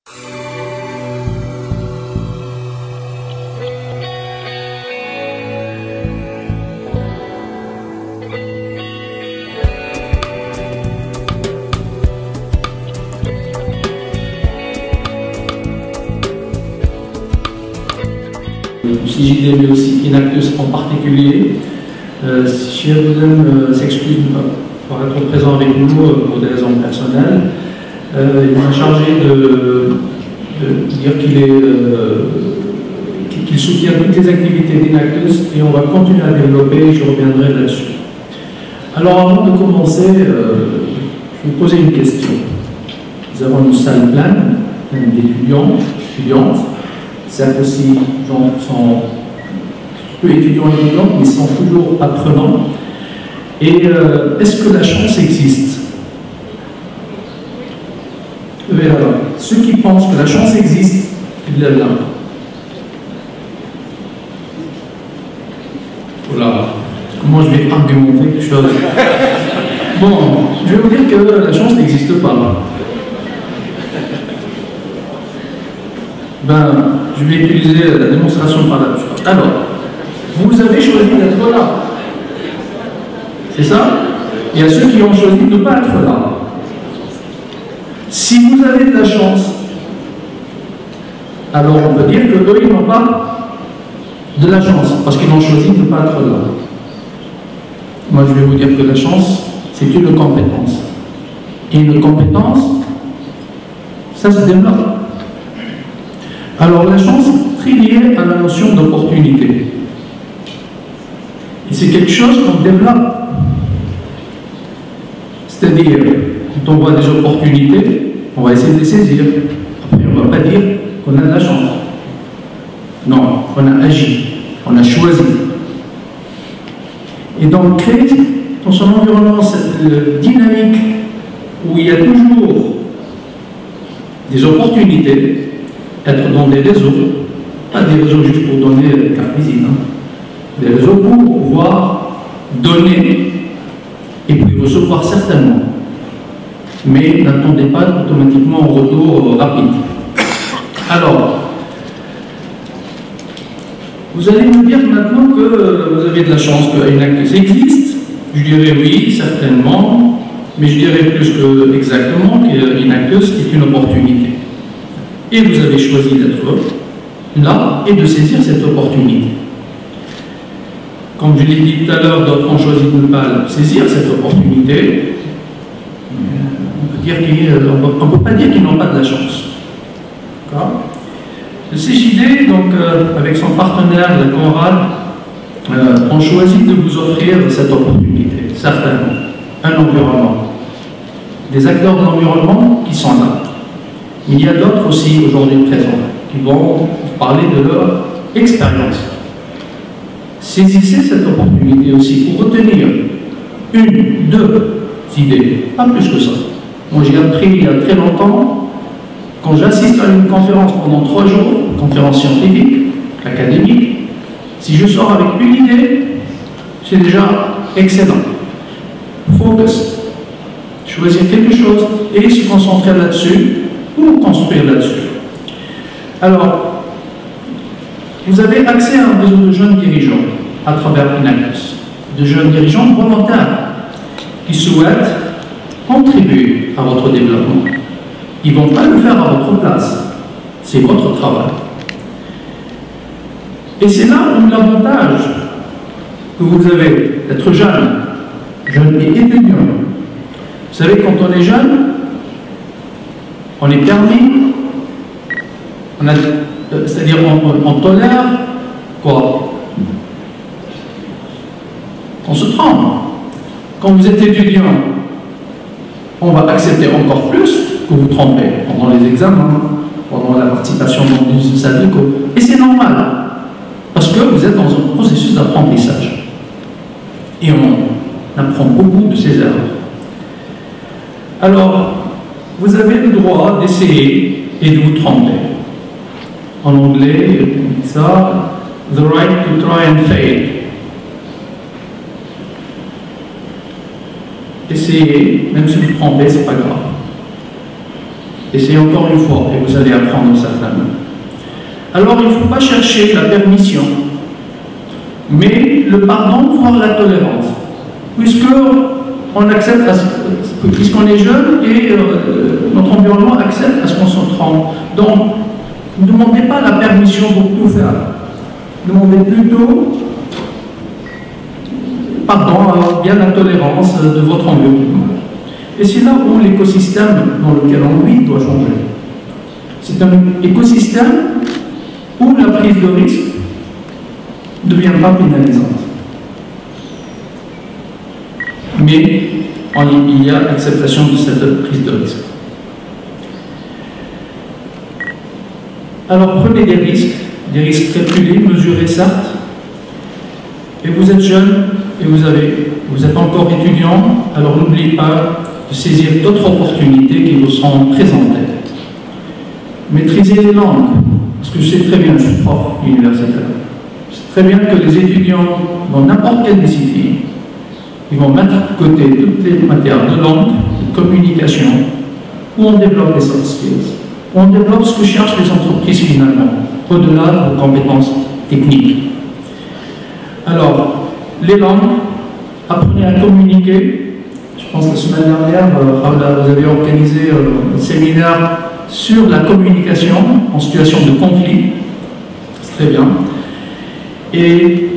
CJD, mais aussi Inactus en particulier. Sheridan s'excuse de ne pas être présent avec nous pour des raisons personnelles. Il m'a chargé de dire qu'il soutient toutes les activités d'Inactus et on va continuer à développer et je reviendrai là-dessus. Alors avant de commencer, je vais vous poser une question. Nous avons une salle pleine d'étudiants, étudiantes. Certes aussi, sont peu étudiants et étudiantes, mais sont toujours apprenants. Et est-ce que la chance existe? Ceux qui pensent que la chance existe, il y a là. Voilà. Comment je vais argumenter quelque chose? Bon, je vais vous dire que la chance n'existe pas. Je vais utiliser la démonstration par là. Alors, vous avez choisi d'être là. C'est ça? Il y a ceux qui ont choisi de ne pas être là. Si vous avez de la chance, alors on peut dire que eux, ils n'ont pas de la chance, parce qu'ils ont choisi de ne pas être là. Moi, je vais vous dire que la chance, c'est une compétence. Et une compétence, ça se développe. Alors la chance est très liée à la notion d'opportunité. Et c'est quelque chose qu'on développe. C'est-à-dire, quand on voit des opportunités, on va essayer de les saisir. Après, on ne va pas dire qu'on a de la chance. Non, on a agi, on a choisi. Et donc, créer dans son environnement cette dynamique où il y a toujours des opportunités, être dans des réseaux, pas des réseaux juste pour donner carte visite, des réseaux pour pouvoir donner et puis recevoir certainement. Mais n'attendez pas automatiquement un retour rapide. Alors, vous allez me dire maintenant que vous avez de la chance que Inactus existe. Je dirais oui, certainement, mais je dirais plus que exactement qu'Inactus est une opportunité. Et vous avez choisi d'être là et de saisir cette opportunité. Comme je l'ai dit tout à l'heure, d'autres ont choisi de ne pas saisir cette opportunité. On ne peut pas dire qu'ils n'ont pas de la chance. Le CJD, donc, avec son partenaire, la Conrad, ont choisi de vous offrir cette opportunité, certainement. Un environnement. Des acteurs de l'environnement qui sont là. Il y a d'autres aussi aujourd'hui présents qui vont vous parler de leur expérience. Saisissez cette opportunité aussi pour retenir une, deux idées, pas plus que ça. Moi j'ai appris il y a très longtemps, quand j'assiste à une conférence pendant 3 jours, une conférence scientifique, académique, si je sors avec une idée, c'est déjà excellent. Focus. Choisir quelque chose et se concentrer là-dessus pour construire là-dessus. Alors, vous avez accès à un réseau de jeunes dirigeants à travers Inactus, de jeunes dirigeants volontaires qui souhaitent contribuer à votre développement. Ils ne vont pas le faire à votre place, c'est votre travail. Et c'est là où l'avantage que vous avez d'être jeune et étudiant. Vous savez, quand on est jeune, on est permis, c'est-à-dire on tolère quoi? On se trompe. Quand vous êtes étudiant, on va accepter encore plus que vous trompez pendant les examens, pendant la participation dans les syndicaux. Et c'est normal, parce que vous êtes dans un processus d'apprentissage. Et on apprend beaucoup de ces erreurs. Alors, vous avez le droit d'essayer et de vous tromper. En anglais, on dit ça, the right to try and fail. Essayez, même si vous trompez, c'est pas grave. Et c'est encore une fois, et vous allez apprendre certainement. Alors il ne faut pas chercher la permission, mais le pardon, voire la tolérance. Puisqu'on accepte, puisqu'on est jeune et notre environnement accepte à ce qu'on se trompe. Donc, ne demandez pas la permission pour tout faire. Demandez plutôt pardon, bien la tolérance de votre environnement. Et c'est là où l'écosystème dans lequel on vit doit changer. C'est un écosystème où la prise de risque ne devient pas pénalisante. Mais il y a acceptation de cette prise de risque. Alors prenez des risques calculés, mesurés certes, et vous êtes jeune et vous êtes encore étudiant, alors n'oubliez pas de saisir d'autres opportunités qui vous sont présentées. Maîtrisez les langues, parce que je sais très bien, je suis prof universitaire, je sais très bien que les étudiants dans n'importe quelle discipline, ils vont mettre de côté toutes les matières de langue, de communication, où on développe les soft skills, où on développe ce que cherchent les entreprises finalement, au-delà de compétences techniques. Alors, les langues, apprenez à communiquer. Je pense que la semaine dernière, vous avez organisé un séminaire sur la communication en situation de conflit. C'est très bien. Et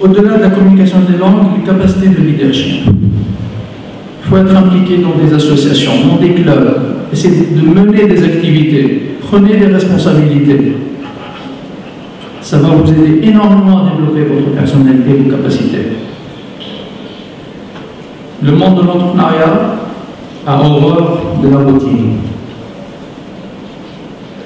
au-delà de la communication des langues, les capacités de leadership. Il faut être impliqué dans des associations, dans des clubs. Essayez de mener des activités. Prenez des responsabilités. Ça va vous aider énormément à développer votre personnalité et vos capacités. Le monde de l'entrepreneuriat a horreur de la routine.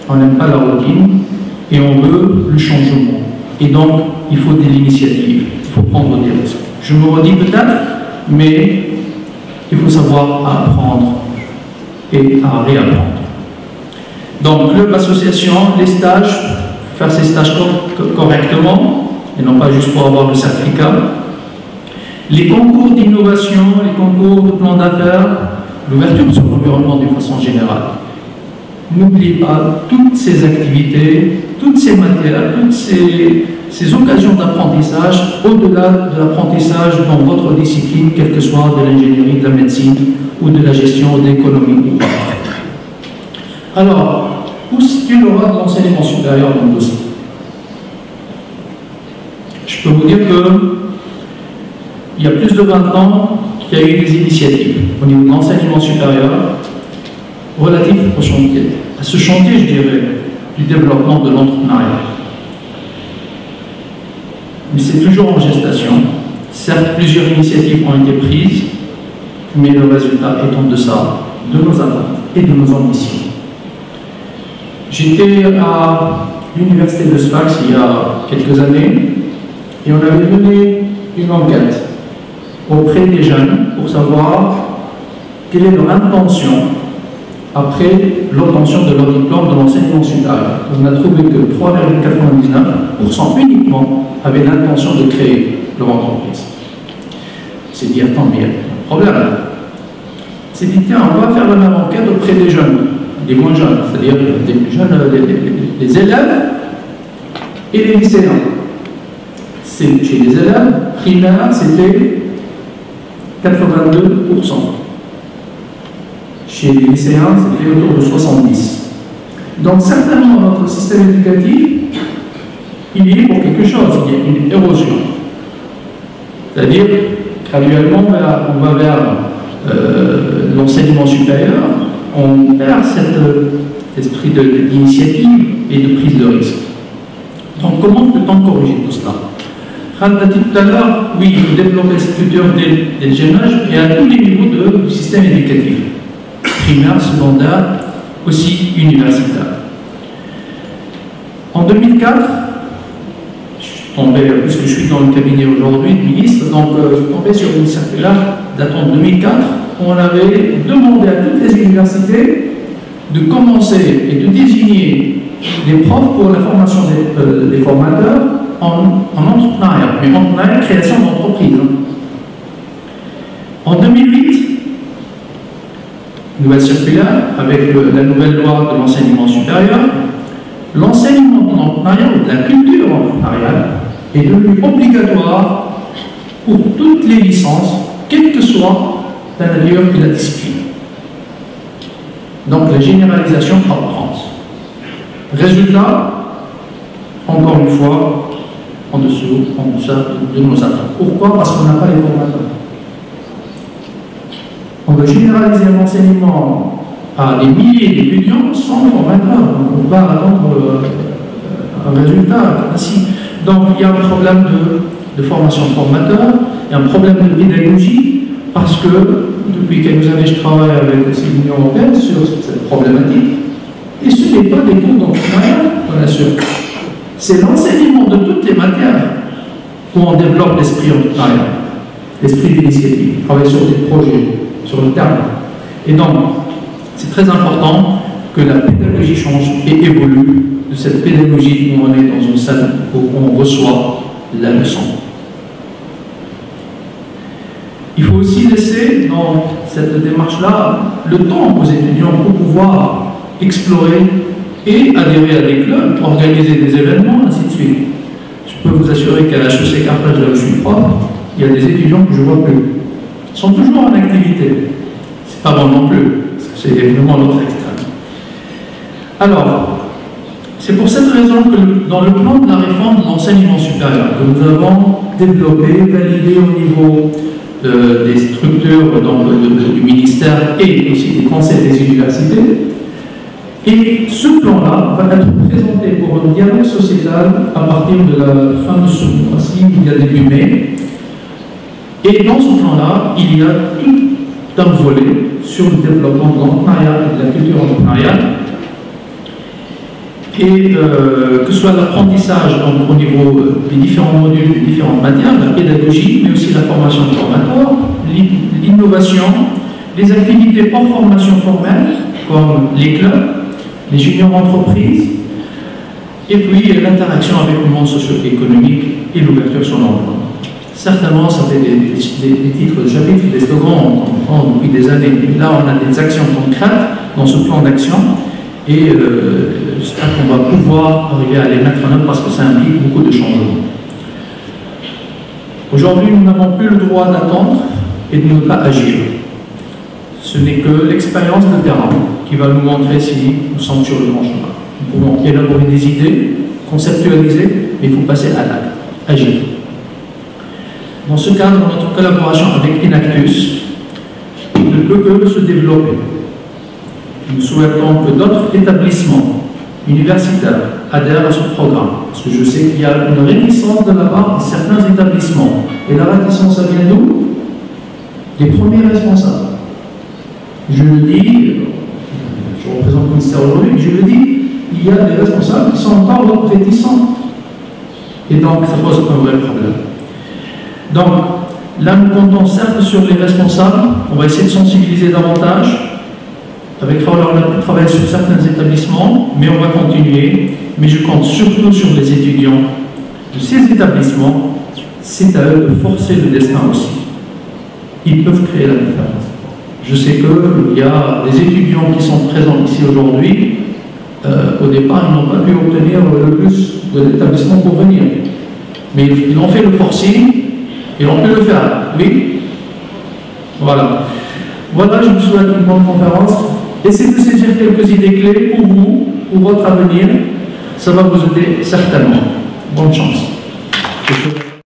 On n'aime pas la routine et on veut le changement. Et donc, il faut de l'initiative, il faut prendre des risques. Je me redis peut-être, mais il faut savoir apprendre et à réapprendre. Donc, club, association, les stages, faire ces stages correctement, et non pas juste pour avoir le certificat. Les concours d'innovation, les concours de plan d'affaires, l'ouverture sur l'environnement de façon générale. N'oubliez pas toutes ces activités, toutes ces matières, toutes ces occasions d'apprentissage, au-delà de l'apprentissage dans votre discipline, quelle que soit de l'ingénierie, de la médecine, ou de la gestion, ou de l'économie. Alors, où se situe le rôle de l'enseignement supérieur dans le dossier? Je peux vous dire qu'il y a plus de 20 ans qu'il y a eu des initiatives au niveau de l'enseignement supérieur relatif au chantier. À ce chantier, je dirais, du développement de l'entrepreneuriat. Mais c'est toujours en gestation. Certes, plusieurs initiatives ont été prises, mais le résultat est en deçà de nos attentes et de nos ambitions. J'étais à l'université de Sfax il y a quelques années et on avait mené une enquête auprès des jeunes pour savoir quelle est leur intention après l'obtention de leur diplôme de l'enseignement supérieur. On a trouvé que 3,99% uniquement avaient l'intention de créer leur entreprise. C'est dire tant mieux. Problème. C'est dit, tiens, on va faire la même enquête auprès des jeunes. Les moins jeunes, c'est-à-dire les jeunes, les élèves et les lycéens. Chez les élèves primaires, c'était 82%. Chez les lycéens, c'était autour de 70%. Donc certainement, notre système éducatif, il y est pour quelque chose, il y a une érosion. C'est-à-dire, graduellement, on va vers l'enseignement supérieur, on perd cet esprit d'initiative et de prise de risque. Donc comment peut-on corriger tout cela? Khaled a dit tout à l'heure, oui, il faut développer cette culture dès le jeune âge et à tous les niveaux du système éducatif, primaire, secondaire, aussi universitaire. En 2004, je suis tombé, puisque je suis dans le cabinet aujourd'hui du ministre, donc je suis tombé sur une circulaire datant de 2004, où on avait demandé à toutes les universités de commencer et de désigner des profs pour la formation des formateurs en entrepreneuriat, mais entrepreneuriat, création d'entreprise. En 2008, nouvelle circulaire, avec la nouvelle loi de l'enseignement supérieur, l'enseignement de l'entrepreneuriat ou de la culture entrepreneuriale est devenu obligatoire pour toutes les licences, quelle que soit la nature de la discipline. Donc la généralisation apprend. Résultat, encore une fois, en deçà de nos attentes. Pourquoi? Parce qu'on n'a pas les formateurs. On veut généraliser l'enseignement à des milliers d'étudiants sans formateur. On va attendre un résultat ainsi. Donc il y a un problème de formation de formateur, il y a un problème de pédagogie, parce que depuis quelques années je travaille avec l'Union européenne sur cette problématique, et ce n'est pas des cours d'entrepreneuriat qu'on assure. C'est l'enseignement de toutes les matières où on développe l'esprit entrepreneurial, l'esprit d'initiative, travailler sur des projets, sur le terrain. Et donc, c'est très important que la pédagogie change et évolue de cette pédagogie où on est dans une salle où on reçoit la leçon. Il faut aussi laisser dans cette démarche-là le temps aux étudiants pour pouvoir explorer et adhérer à des clubs, organiser des événements, ainsi de suite. Je peux vous assurer qu'à HEC Carthage, là où je suis prof, il y a des étudiants que je ne vois plus. Ils sont toujours en activité. C'est pas bon non plus, parce que c'est évidemment l'autre extrême. Alors, c'est pour cette raison que dans le plan de la réforme de l'enseignement supérieur que nous avons développé, validé au niveau des structures du ministère et aussi des conseils des universités, et ce plan-là va être présenté pour un dialogue sociétal à partir de la fin de ce mois-ci, il y a début mai. Et dans ce plan-là, il y a tout un volet sur le développement de l'entrepreneuriat et de la culture entrepreneuriale. Et que ce soit l'apprentissage au niveau des différents modules, des différentes matières, la pédagogie, mais aussi la formation de formateurs, l'innovation, les activités hors formation formelle, comme les clubs, les juniors entreprises, et puis l'interaction avec le monde socio-économique et l'ouverture sur l'emploi. Certainement, ça fait des titres de chapitres, des slogans qu'on entend depuis des années. Mais là, on a des actions concrètes dans ce plan d'action, et j'espère qu'on va pouvoir arriver à les mettre en œuvre parce que ça implique beaucoup de changements. Aujourd'hui, nous n'avons plus le droit d'attendre et de ne pas agir. Ce n'est que l'expérience de terrain qui va nous montrer si nous sommes sur le bon chemin. Nous pouvons élaborer des idées, conceptualiser, mais il faut passer à l'acte, agir. Dans ce cadre, notre collaboration avec Enactus ne peut que se développer. Nous souhaitons que d'autres établissements universitaires adhèrent à ce programme, parce que je sais qu'il y a une réticence de la part de certains établissements. Et la réticence, ça vient d'où? Des premiers responsables. Je le dis, je représente le ministère aujourd'hui, mais je le dis, il y a des responsables qui sont encore réticents. Et donc, ça pose un vrai problème. Donc, là, nous comptons certes sur les responsables, on va essayer de sensibiliser davantage, avec Fort, on a travaillé sur certains établissements, mais on va continuer. Mais je compte surtout sur les étudiants de ces établissements. C'est à eux de forcer le destin aussi. Ils peuvent créer la différence. Je sais qu'il y a des étudiants qui sont présents ici aujourd'hui. Au départ, ils n'ont pas pu obtenir le plus de l'établissement pour venir. Mais ils ont fait le forcing et on peut le faire. Oui? Voilà. Voilà, je vous souhaite une bonne conférence. Essayez de saisir quelques idées clés pour vous, pour votre avenir. Ça va vous aider certainement.